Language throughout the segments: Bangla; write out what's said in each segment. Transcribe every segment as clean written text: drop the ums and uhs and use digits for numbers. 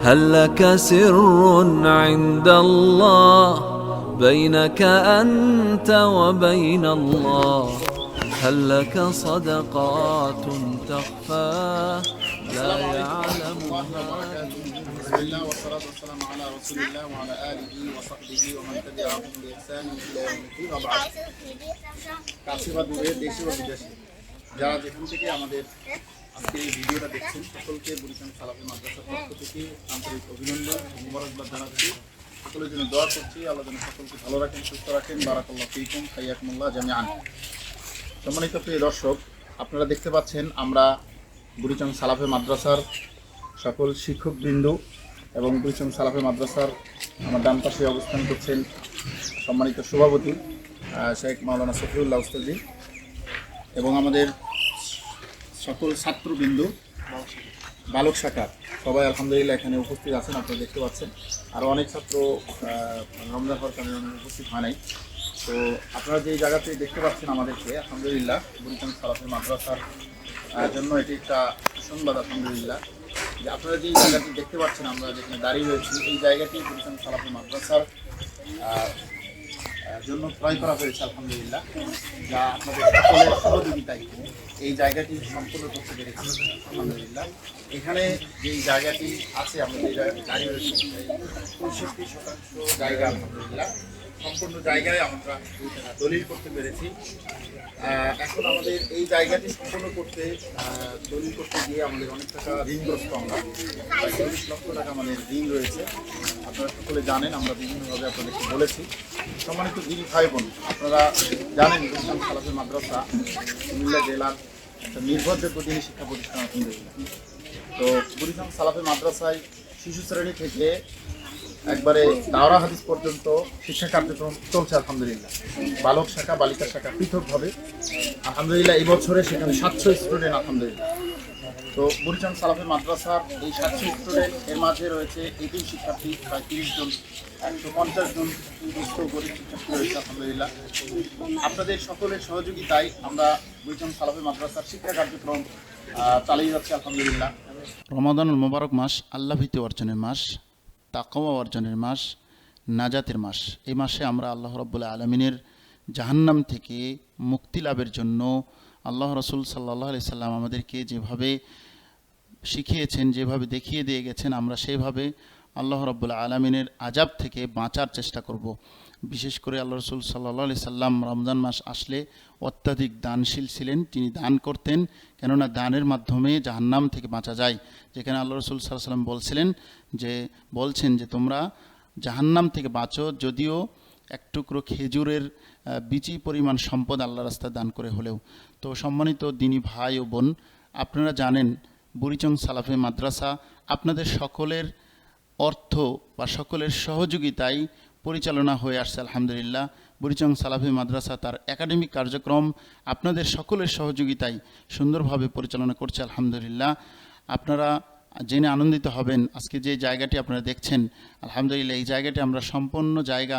هل لك سر عند الله بينك أنت وبين الله؟ هل لك صدقات تخفى لا يعلمها؟ بسم الله والصلاة والسلام على رسول الله وعلى آله وصحبه ومن تبعهم بإحسان إلى يوم الدين وبعد। কাছে বা দূরে, দেশে বা বিদেশে যারা যেখান থেকে আমাদের আজকে এই ভিডিওটা দেখছেন সকলকে বরিশাল সালাফি মাদ্রাসার পক্ষ থেকে আন্তরিক অভিনন্দন ও মুবারকবাদ জানাচ্ছি। সকলের জন্য দোয়া করছি, আল্লাহ যেন সকলকে ভালো রাখেন, সুস্থ রাখেন। বারাকাল্লাহু ফীকুম, হাইয়াকুমুল্লাহ জামিআন। সম্মানিত প্রিয় দর্শক, আপনারা দেখতে পাচ্ছেন আমরা বরিশাল সালাফি মাদ্রাসার সকল শিক্ষকবৃন্দ এবং বরিশাল সালাফি মাদ্রাসার আমার ডান পাশে অবস্থান করছেন সম্মানিত সভাপতি শেখ মাওলানা সফিউল্লাহ উস্তাদি এবং আমাদের সকল ছাত্রবৃন্দ বালক শাখা সবাই আলহামদুলিল্লাহ এখানে উপস্থিত আছেন। আপনারা দেখতে পাচ্ছেন আরও অনেক ছাত্র রমজান হওয়ার কারণে উপস্থিত হয় নাই। তো আপনারা যে জায়গাতে দেখতে পাচ্ছেন আমাদেরকে আলহামদুলিল্লাহ বরিশাল সালাফি মাদ্রাসার জন্য এটি একটা সংবাদ আলহামদুলিল্লাহ যে আপনারা যে জায়গাটি দেখতে পাচ্ছেন আমরা যেখানে দাঁড়িয়ে রয়েছি এই জায়গাটি বরিশাল সালাফি মাদ্রাসার জন্য ক্রয় করা হয়েছে আলহামদুলিল্লাহ, যা আপনাদের সকলের সহযোগিতায় এই জায়গাটি সম্পূর্ণ করতে পেরেছি আলহামদুলিল্লাহ। এখানে যেই জায়গাটি আছে আমরা যে জায়গাটি দাঁড়িয়ে রয়েছি 65% জায়গা আলহামদুলিল্লাহ সম্পূর্ণ জায়গায় আমরা দলিল করতে পেরেছি। এখন আমাদের এই জায়গাটি সম্পূর্ণ করতে দলিল করতে গিয়ে আমাদের অনেক টাকা ঋণগ্রস্ত, আমরা 40 লক্ষ টাকা আমাদের ঋণ রয়েছে। আপনারা সকলে জানেন, আমরা বিভিন্নভাবে আপনাদেরকে বলেছি। সম্মানিত দিনী ভাই বোন, আপনারা জানেন বরিশাল সালাফি মাদ্রাসা কুমিল্লা জেলার একটা নির্ভরযোগ্য দিনী শিক্ষা প্রতিষ্ঠান আলহামদুলিল্লাহ। তো বরিশাল সালাফি মাদ্রাসায় শিশু শ্রেণী থেকে একবারে দাওরা হাদিস পর্যন্ত শিক্ষা কার্যক্রম চলছে আলহামদুলিল্লাহ। বালক শাখা বালিকা শাখা পৃথকভাবে আলহামদুলিল্লাহ এই বছরে সেখানে 700 স্টুডেন্ট আলহামদুলিল্লাহ। তো বরিশাল সালাফি মাদ্রাসার এই 700 স্টুডেন্ট এর মাঝে রয়েছে এতিম শিক্ষার্থী প্রায় 30 জন, 150 জন দুস্থ গরিব শিক্ষার্থী রয়েছে আলহামদুলিল্লাহ। আপনাদের সকলের সহযোগিতায় আমরা বরিশাল সালাফি মাদ্রাসার শিক্ষা কার্যক্রম চালিয়ে যাচ্ছি আলহামদুলিল্লাহ। রমাদানুল মোবারক মাস আল্লাহ ভীতি অর্জনের মাস, তাকওয়া অর্জনের মাস, নাজাতের মাস। এই মাসে আমরা আল্লাহ রাব্বুল আলামিনের জাহান্নাম থেকে মুক্তি লাভের জন্য আল্লাহ রাসূল সাল্লাল্লাহু আলাইহি সাল্লাম আমাদেরকে যেভাবে শিখিয়েছেন, যেভাবে দেখিয়ে দিয়ে গেছেন, আমরা সেইভাবে আল্লাহ রাব্বুল আলামিনের আযাব থেকে বাঁচার চেষ্টা করব। বিশেষ করে আল্লাহ রাসূল সাল্লাল্লাহু আলাইহি সাল্লাম রমজান মাস আসলে অত্যাধিক দানশীল ছিলেন। তিনি দান করতেন, কেননা দানের মাধ্যমে জাহান্নাম থেকে বাঁচা যায়। যেখানে আল্লাহ রাসূল সাল্লাল্লাহু আলাইহি সাল্লাম বলছেন যে তোমরা জাহান্নাম থেকে বাঁচো, যদিও এক টুকরো খেজুরের বিচি পরিমাণ সম্পদ আল্লাহর রাস্তায় দান করে হলেও। তো সম্মানিত দিনী ভাই ও বোন, আপনারা জানেন বরিশাল সালাফি মাদ্রাসা আপনাদের সকলের অর্থ বা সকলের সহযোগিতায় পরিচালনা হয়ে আসছে আলহামদুলিল্লাহ। বরিশাল সালাফি মাদ্রাসা তার একাডেমিক কার্যক্রম আপনাদের সকলের সহযোগিতায় সুন্দরভাবে পরিচালনা করছে আলহামদুলিল্লাহ। আপনারা জেনে আনন্দিত হবেন, আজকে যে জায়গাটি আপনারা দেখছেন আলহামদুলিল্লাহ এই জায়গাটি আমরা সম্পূর্ণ জায়গা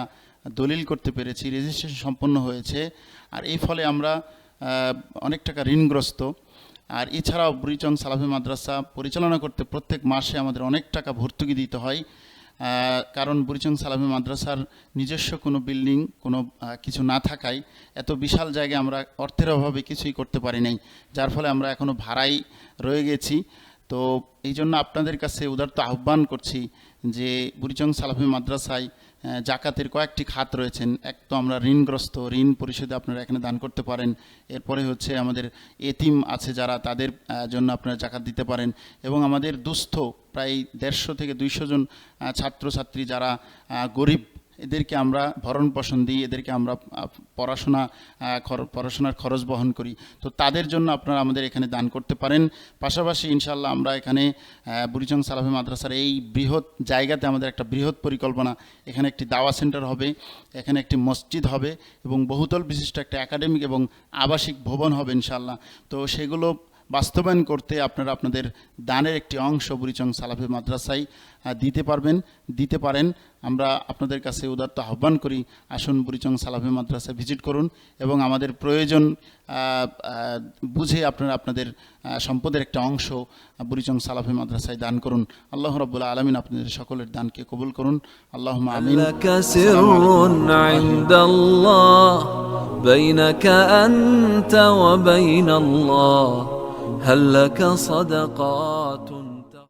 দলিল করতে পেরেছি, রেজিস্ট্রেশন সম্পন্ন হয়েছে। আর এই ফলে আমরা অনেক টাকা ঋণগ্রস্ত। আর এছাড়াও বরিশাল সালাফি মাদ্রাসা পরিচালনা করতে প্রত্যেক মাসে আমাদের অনেক টাকা ভর্তুকি দিতে হয়, কারণ বরিশাল সালাফি মাদ্রাসার নিজস্ব কোনো বিল্ডিং কোনো কিছু না থাকায় এত বিশাল জায়গায় আমরা অর্থের অভাবে কিছুই করতে পারি নাই, যার ফলে আমরা এখনও ভাড়াই রয়ে গেছি। তো এই জন্য আপনাদের কাছে উদারত আহ্বান করছি যে বরিশাল সালাফি মাদ্রাসায় জাকাতের কয়েকটি খাত রয়েছেন। এক তো আমরা ঋণগ্রস্ত, ঋণ পরিশোধে আপনারা এখানে দান করতে পারেন। এরপরে হচ্ছে আমাদের এতিম আছে যারা, তাদের জন্য আপনারা জাকাত দিতে পারেন। এবং আমাদের দুস্থ প্রায় 150 থেকে 200 জন ছাত্রছাত্রী যারা গরিব, এদেরকে আমরা ভরণ পোষণ দিই, এদেরকে আমরা পড়াশোনার খরচ বহন করি। তো তাদের জন্য আপনারা আমাদের এখানে দান করতে পারেন। পাশাপাশি ইনশাআল্লাহ আমরা এখানে বরিশাল সালাফি মাদ্রাসার এই বৃহৎ জায়গাতে আমাদের একটা বৃহৎ পরিকল্পনা, এখানে একটি দাওয়া সেন্টার হবে, এখানে একটি মসজিদ হবে এবং বহুতল বিশিষ্ট একটা একাডেমিক এবং আবাসিক ভবন হবে ইনশাআল্লাহ। তো সেগুলো বাস্তবায়ন করতে আপনারা আপনাদের দানের একটি অংশ বুড়িচং সালাফি মাদ্রাসায় দিতে পারেন। আমরা আপনাদের কাছে উদাত্ত আহ্বান করি, আসুন বুড়িচং সালাফি মাদ্রাসা ভিজিট করুন এবং আমাদের প্রয়োজন বুঝে আপনারা আপনাদের সম্পদের একটা অংশ বুড়িচং সালাফি মাদ্রাসায় দান করুন। আল্লাহ রাব্বুল আলামিন আপনাদের সকলের দানকে কবুল করুন। আল্লাহুম্মা আমিন। لك سر عند الله بينك أنت وبين الله هل لك صدقات